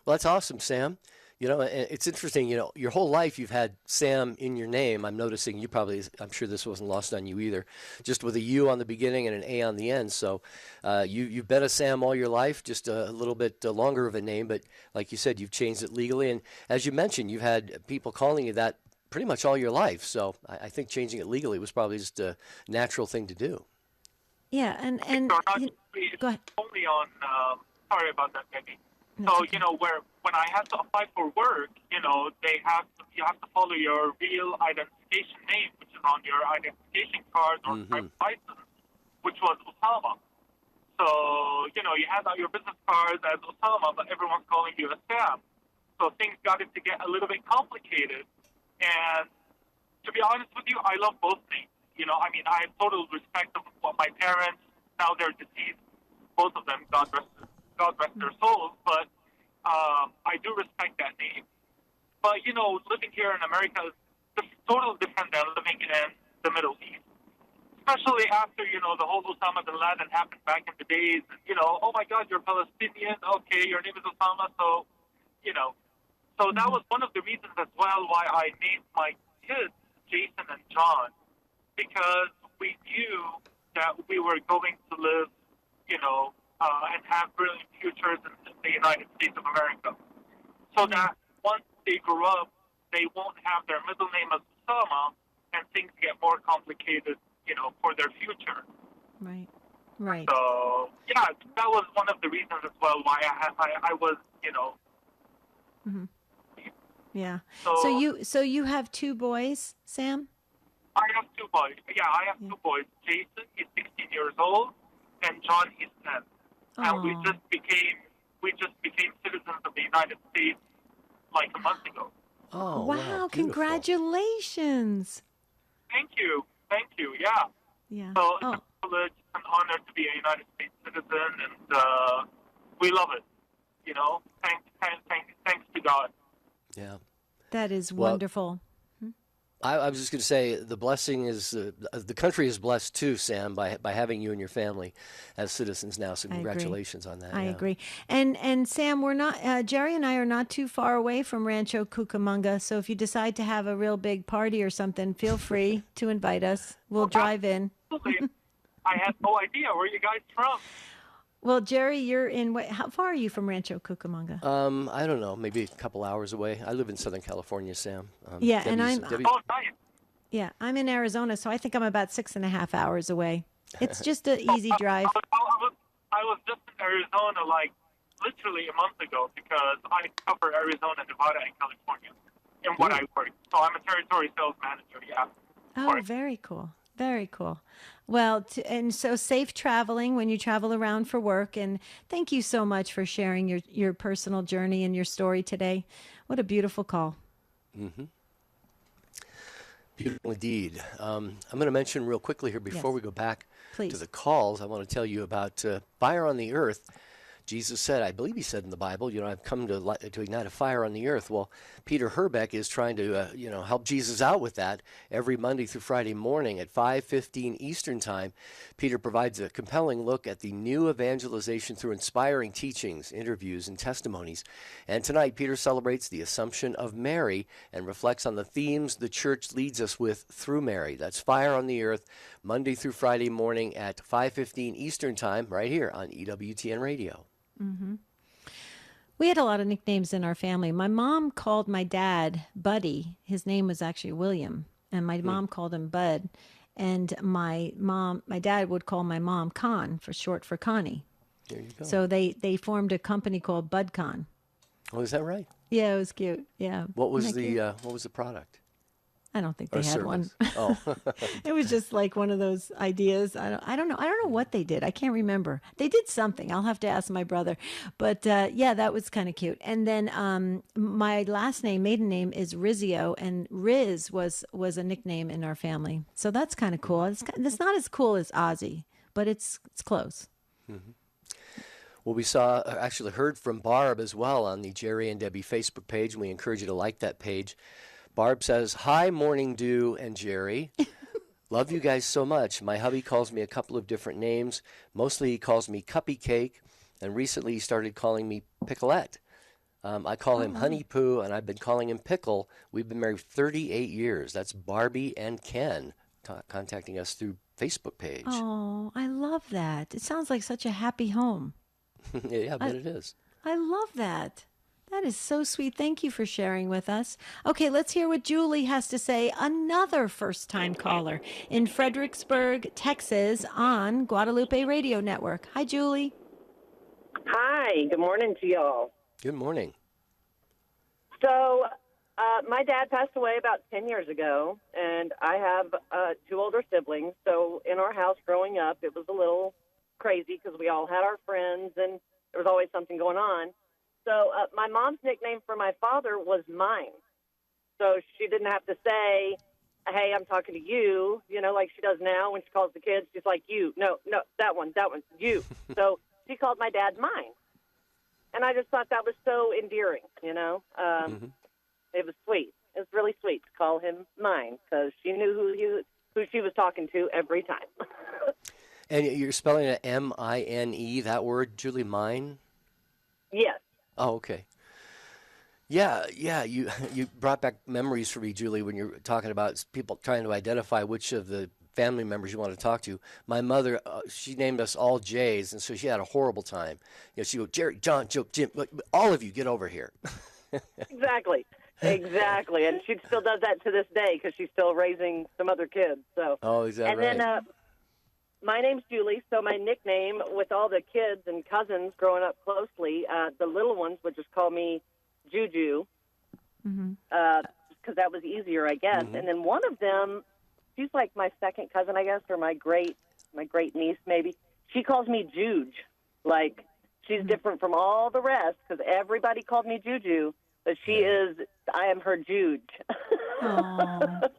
Speaker 2: that's awesome, Sam. It's interesting, your whole life you've had Sam in your name. I'm noticing I'm sure this wasn't lost on you either, just with a U on the beginning and an A on the end. So you've been a Sam all your life, just a little bit longer of a name. But like you said, you've changed it legally. And as you mentioned, you've had people calling you that pretty much all your life. So I think changing it legally was probably just a natural thing to do.
Speaker 1: Yeah, and go ahead.
Speaker 17: Only on, sorry about that, Debbie. So, when I had to apply for work, you have to follow your real identification name, which is on your identification card or driver's license, which was Osama. So, you hand out your business cards as Osama, but everyone's calling you a Sam. So things got to get a little bit complicated. And to be honest with you, I love both names. I have total respect of what my parents, now they're deceased, both of them, God rest their souls, but I do respect that name. But, living here in America is totally different than living in the Middle East. especially after, the whole Osama bin Laden happened back in the days. And, oh, my God, you're Palestinian. Okay, your name is Osama. So, So that was one of the reasons as well why I named my kids Jason and John, because we knew that we were going to live, and have brilliant futures in the United States of America. So that once they grow up, they won't have their middle name as Osama, and things get more complicated, for their future.
Speaker 1: Right. Right.
Speaker 17: So, yeah, that was one of the reasons as well why I was,
Speaker 1: Mm-hmm. Yeah.
Speaker 17: So,
Speaker 1: So you have two boys, Sam?
Speaker 17: I have two boys. Yeah, I have two boys. Jason is 16 years old, and John is 10. And we just became citizens of the United States like a month ago.
Speaker 2: Oh,
Speaker 1: wow, congratulations.
Speaker 17: Thank you. Yeah.
Speaker 1: Yeah.
Speaker 17: So it's a privilege, an honor to be a United States citizen, and we love it. Thanks to God.
Speaker 2: Yeah.
Speaker 1: That is wonderful.
Speaker 2: I was just going to say the blessing is the country is blessed too, Sam, by having you and your family as citizens now. So congratulations on that.
Speaker 1: I agree. And Sam, we're not Jerry and I are not too far away from Rancho Cucamonga. So if you decide to have a real big party or something, feel free to invite us. We'll drive in.
Speaker 17: I had no idea where you guys from.
Speaker 1: Well, Jerry, you're in. How far are you from Rancho Cucamonga?
Speaker 2: I don't know, maybe a couple hours away. I live in Southern California, Sam.
Speaker 1: Yeah, and I'm.
Speaker 17: Nice.
Speaker 1: Yeah, I'm in Arizona, so I think I'm about 6.5 hours away. It's just an easy drive.
Speaker 17: I was just in Arizona, like literally a month ago, because I cover Arizona, Nevada, and California in what I work. So I'm a territory sales manager. Yeah.
Speaker 1: Oh, very cool. Very cool. Well, and so safe traveling when you travel around for work. And thank you so much for sharing your personal journey and your story today. What a beautiful call.
Speaker 2: Mm-hmm. Beautiful indeed. I'm going to mention real quickly here before we go back to the calls, I want to tell you about fire on the earth. Jesus said, I believe he said in the Bible, I've come to ignite a fire on the earth. Well, Peter Herbeck is trying to, help Jesus out with that every Monday through Friday morning at 5:15 Eastern Time. Peter provides a compelling look at the new evangelization through inspiring teachings, interviews, and testimonies. And tonight, Peter celebrates the Assumption of Mary and reflects on the themes the church leads us with through Mary. That's Fire on the Earth, Monday through Friday morning at 5:15 Eastern Time, right here on EWTN Radio.
Speaker 1: Mm-hmm. We had a lot of nicknames in our family. My mom called my dad Buddy. His name was actually William, and my mom called him Bud. And my dad would call my mom Con, for short for Connie.
Speaker 2: There you go.
Speaker 1: So they formed a company called BudCon.
Speaker 2: Oh, is that right?
Speaker 1: Yeah, it was cute. Yeah.
Speaker 2: What was the product?
Speaker 1: I don't think they had one.
Speaker 2: Oh.
Speaker 1: It was just like one of those ideas. I don't know. I don't know what they did. I can't remember. They did something. I'll have to ask my brother. But yeah, that was kind of cute. And then my last name, maiden name, is Rizzio, and Riz was a nickname in our family. So that's kind of cool. It's not as cool as Ozzy, but it's close.
Speaker 2: Mm-hmm. Well, we actually heard from Barb as well on the Jerry and Debbie Facebook page, and we encourage you to like that page. Barb says, "Hi, Morning Dew and Jerry. Love you guys so much. My hubby calls me a couple of different names. Mostly he calls me Cuppy Cake, and recently he started calling me Picklette. I call him Honey Poo, and I've been calling him Pickle. We've been married 38 years. That's Barbie and Ken contacting us through Facebook page.
Speaker 1: Oh, I love that. It sounds like such a happy home.
Speaker 2: Yeah, I bet it is.
Speaker 1: I love that. That is so sweet. Thank you for sharing with us. Okay, let's hear what Julie has to say, another first-time caller in Fredericksburg, Texas, on Guadalupe Radio Network. Hi, Julie.
Speaker 18: Hi, good morning to y'all.
Speaker 2: Good morning.
Speaker 18: So, my dad passed away about 10 years ago, and I have 2 older siblings. So, in our house growing up, it was a little crazy because we all had our friends, and there was always something going on. So my mom's nickname for my father was Mine. So she didn't have to say, hey, I'm talking to you, like she does now when she calls the kids. She's like, you. No, that one, you. So she called my dad Mine. And I just thought that was so endearing, It was sweet. It was really sweet to call him Mine because she knew who who she was talking to every time.
Speaker 2: And you're spelling it M-I-N-E, that word, Julie, mine?
Speaker 18: Yes.
Speaker 2: Oh, okay. Yeah, you brought back memories for me, Julie, when you're talking about people trying to identify which of the family members you want to talk to. My mother, she named us all J's, and so she had a horrible time. She'd go, Jerry, John, Joe, Jim, all of you, get over here.
Speaker 18: Exactly. And she still does that to this day because she's still raising some other kids. So.
Speaker 2: Oh, is that
Speaker 18: and
Speaker 2: right?
Speaker 18: then my name's Julie, so my nickname with all the kids and cousins growing up closely, the little ones would just call me Juju, because that was easier, I guess. And then one of them, she's like my second cousin, I guess, or my great niece, maybe. She calls me Juge. Like, she's different from all the rest, because everybody called me Juju, but I am her Juge.
Speaker 1: Aww.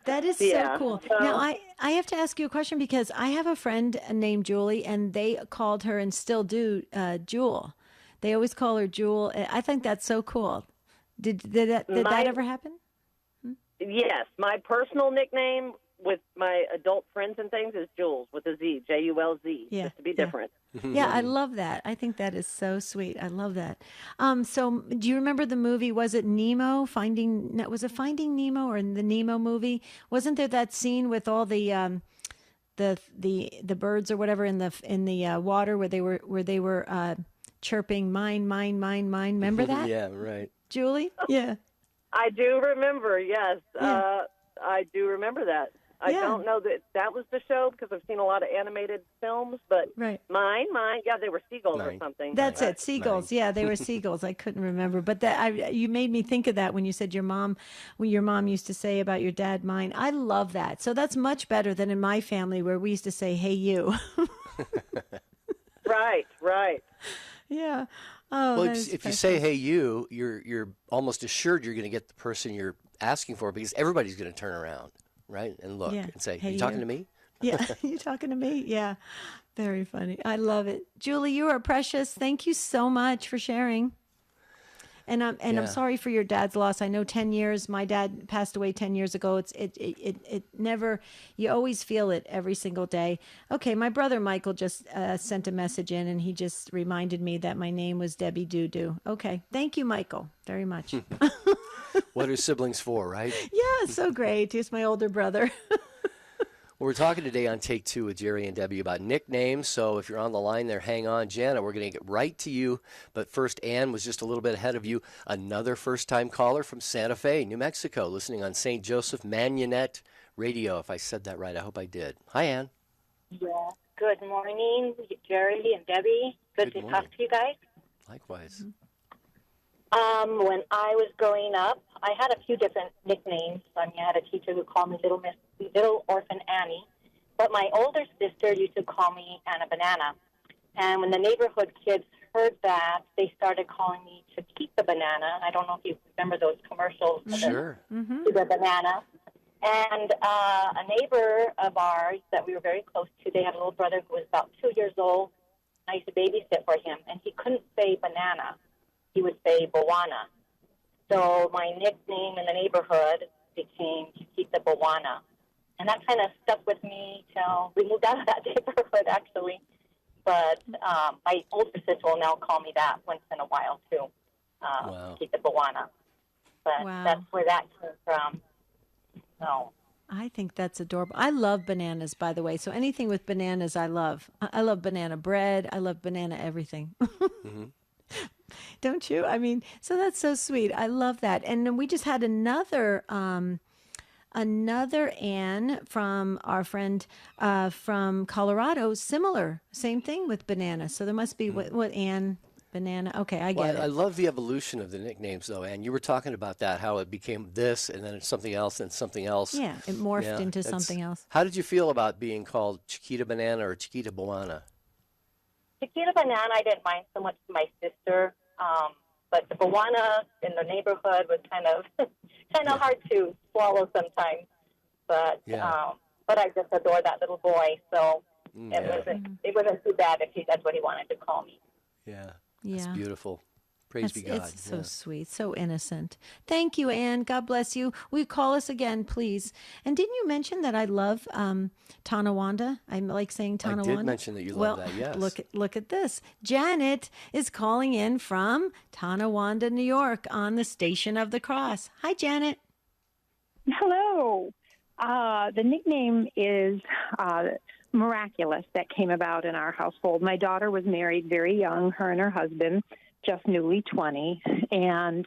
Speaker 1: That is so cool. Now, I have to ask you a question, because I have a friend named Julie, and they called her, and still do, Jewel. They always call her Jewel. I think that's so cool. Did that ever happen?
Speaker 18: Yes. My personal nickname with my adult friends and things is Jules, with a Z, J-U-L-Z, just to be different.
Speaker 1: Yeah, I love that. I think that is so sweet. I love that. So do you remember the movie, was it Nemo? Was it Finding Nemo, or in the Nemo movie? Wasn't there that scene with all the birds or whatever in the water where they were chirping mine, mine, mine, mine? Remember that?
Speaker 2: Yeah, right.
Speaker 1: Julie? Yeah.
Speaker 18: I do remember, yes.
Speaker 1: Yeah.
Speaker 18: I do remember that. I don't know that was the show, because I've seen a lot of animated films, but mine, yeah, they were seagulls or something.
Speaker 1: That's it, seagulls. Yeah, they were seagulls. I couldn't remember, but you made me think of that when you said your mom used to say about your dad, mine. I love that. So that's much better than in my family, where we used to say, hey, you.
Speaker 18: Right.
Speaker 1: Yeah. Oh,
Speaker 2: well, if you say "Hey, you," you're almost assured you're going to get the person you're asking for, because everybody's going to turn around, right, and look and say,
Speaker 1: hey,
Speaker 2: "You talking to me?"
Speaker 1: Yeah, you talking to me? Yeah, very funny. I love it, Julie. You are precious. Thank you so much for sharing. And I'm sorry for your dad's loss. I know 10 years. My dad passed away 10 years ago. It never. You always feel it every single day. Okay, my brother Michael just sent a message in, and he just reminded me that my name was Debbie Doo. Okay, thank you, Michael, very much.
Speaker 2: What are siblings for, right?
Speaker 1: Yeah, so great. He's my older brother.
Speaker 2: Well, we're talking today on Take Two with Jerry and Debbie about nicknames. So if you're on the line there, hang on. Jana, we're going to get right to you. But first, Ann was just a little bit ahead of you. Another first-time caller from Santa Fe, New Mexico, listening on St. Joseph Manunet Radio. If I said that right, I hope I did. Hi, Ann.
Speaker 19: Yeah. Good morning, Jerry and Debbie. Good to talk to you guys.
Speaker 2: Likewise.
Speaker 19: When I was growing up, I had a few different nicknames. I had a teacher who called me Little Orphan Annie, but my older sister used to call me Anna Banana. And when the neighborhood kids heard that, they started calling me Chiquita Banana. I don't know if you remember those commercials.
Speaker 2: Sure.
Speaker 19: The banana. And a neighbor of ours that we were very close to, they had a little brother who was about 2 years old. I used to babysit for him, and he couldn't say banana. He would say Bawana. So my nickname in the neighborhood became Chiquita Bawana. And that kind of stuck with me till we moved out of that neighborhood, actually. But my older sister will now call me that once in a while, too. Chiquita Bawana. But that's where that came from. So
Speaker 1: I think that's adorable. I love bananas, by the way. So anything with bananas, I love. I love banana bread. I love banana everything. Don't you? I mean, so that's so sweet. I love that. And then we just had another Ann from our friend from Colorado. Similar, same thing with banana. So there must be what Ann banana. Okay, I get it.
Speaker 2: I love the evolution of the nicknames, though, Ann. You were talking about that, how it became this, and then it's something else, and something else.
Speaker 1: Yeah, it morphed into something else.
Speaker 2: How did you feel about being called Chiquita Banana or Chiquita Bawana?
Speaker 19: Chiquita Banana, I didn't mind so much my sister, but the Bawana in the neighborhood was kind of hard to swallow sometimes. But I just adore that little boy, so it wasn't too bad if that's what he wanted to call me.
Speaker 2: Yeah, that's beautiful. Praise be God.
Speaker 1: It's so sweet, so innocent. Thank you, Anne. God bless you. Will you call us again, please? And didn't you mention that I love Tonawanda? I like saying Tonawanda.
Speaker 2: I did mention that you love that, yes.
Speaker 1: Look at this. Janet is calling in from Tonawanda, New York on the Station of the Cross. Hi, Janet.
Speaker 20: Hello. The nickname is Miraculous that came about in our household. My daughter was married very young, her and her husband, just newly 20, and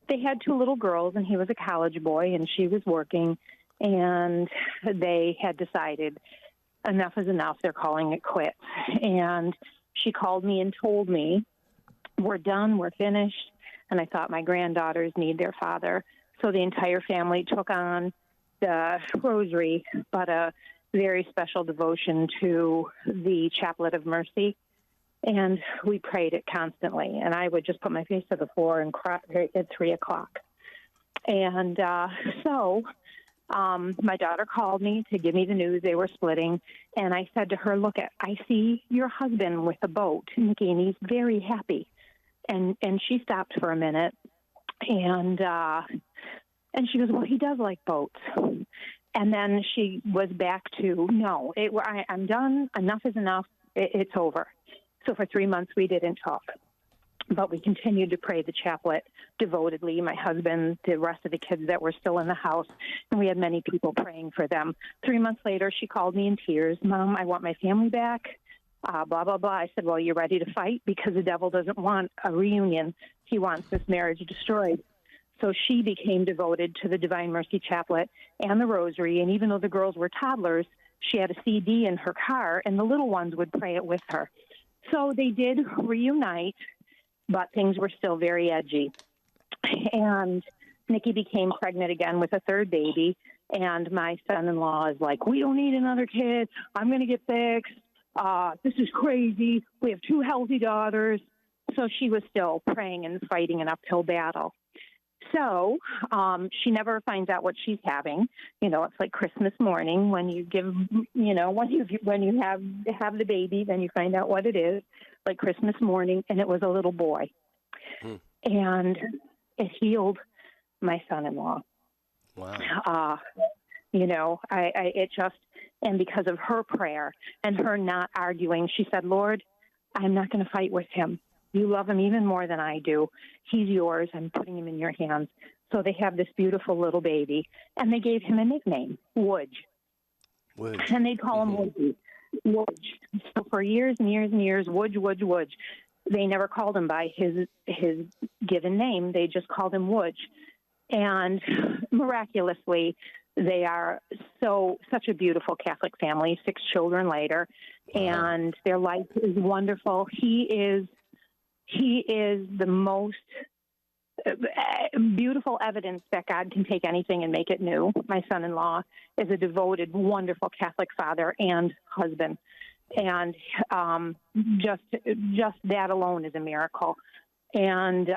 Speaker 20: they had 2 little girls, and he was a college boy, and she was working, and they had decided enough is enough. They're calling it quits. And she called me and told me, we're done, we're finished, and I thought my granddaughters need their father. So the entire family took on the rosary, but a very special devotion to the Chaplet of Mercy. And we prayed it constantly. And I would just put my face to the floor and cry at 3 o'clock. And so my daughter called me to give me the news they were splitting. And I said to her, look, I see your husband with a boat, Nikki, and he's very happy. And she stopped for a minute. And she goes, well, he does like boats. And then she was back to, no, I'm done. Enough is enough. It's over. So for 3 months, we didn't talk. But we continued to pray the chaplet devotedly, my husband, the rest of the kids that were still in the house, and we had many people praying for them. 3 months later, she called me in tears. Mom, I want my family back, blah, blah, blah. I said, well, you ready to fight? Because the devil doesn't want a reunion. He wants this marriage destroyed. So she became devoted to the Divine Mercy Chaplet and the Rosary, and even though the girls were toddlers, she had a CD in her car, and the little ones would pray it with her. So they did reunite, but things were still very edgy. And Nikki became pregnant again with a 3rd baby, and my son-in-law is like, we don't need another kid. I'm going to get fixed. This is crazy. We have 2 healthy daughters. So she was still praying and fighting an uphill battle. So she never finds out what she's having. You know, it's like Christmas morning when you give, you know, when you have the baby, then you find out what it is. Like Christmas morning, and it was a little boy, and it healed my son-in-law.
Speaker 2: Wow.
Speaker 20: You know, and because of her prayer and her not arguing, she said, Lord, I'm not going to fight with him. You love him even more than I do. He's yours. I'm putting him in your hands. So they have this beautiful little baby, and they gave him a nickname, Woods. And they'd call him Woodsy. Woods. So for years and years and years, Woods. They never called him by his given name. They just called him Woods. And miraculously, they are such a beautiful Catholic family, 6 children later, and their life is wonderful. He is the most beautiful evidence that God can take anything and make it new. My son-in-law is a devoted, wonderful Catholic father and husband. And just that alone is a miracle. And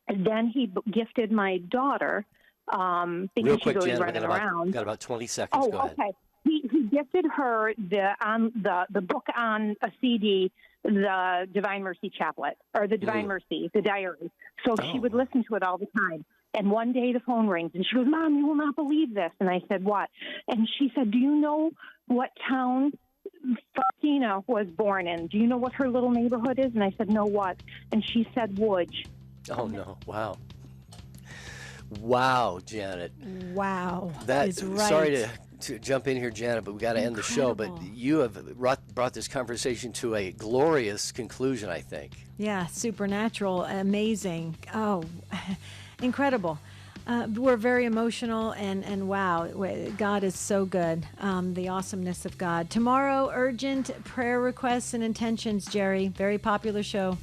Speaker 20: then he gifted my daughter, because
Speaker 2: real quick,
Speaker 20: she goes
Speaker 2: Janet,
Speaker 20: running around.
Speaker 2: Got about 20 seconds. Go ahead.
Speaker 20: Okay. He gifted her the book on a CD, the Divine Mercy Chaplet, or the Divine Mercy, the diary. So she would listen to it all the time. And one day the phone rings, and she goes, Mom, you will not believe this. And I said, what? And she said, do you know what town Faustina was born in? Do you know what her little neighborhood is? And I said, no, what? And she said, Woods.
Speaker 2: Oh, no. Wow. Wow, Janet.
Speaker 1: Wow.
Speaker 2: That
Speaker 1: is right.
Speaker 2: Sorry to jump in here, Janet, but we got to end the show. But you have brought this conversation to a glorious conclusion, I think. Yeah, supernatural, amazing. Oh, incredible. We're very emotional, and wow, God is so good. The awesomeness of God. Tomorrow, urgent prayer requests and intentions, Jerry. Very popular show.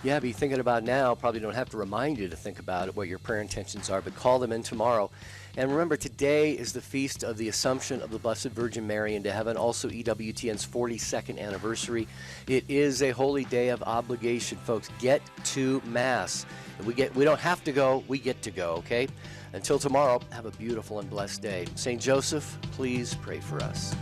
Speaker 2: Yeah, be thinking about now. Probably don't have to remind you to think about it, what your prayer intentions are, but call them in tomorrow. And remember, today is the feast of the Assumption of the Blessed Virgin Mary into heaven, also EWTN's 42nd anniversary. It is a holy day of obligation, folks. Get to Mass. We don't have to go, we get to go, okay? Until tomorrow, have a beautiful and blessed day. St. Joseph, please pray for us.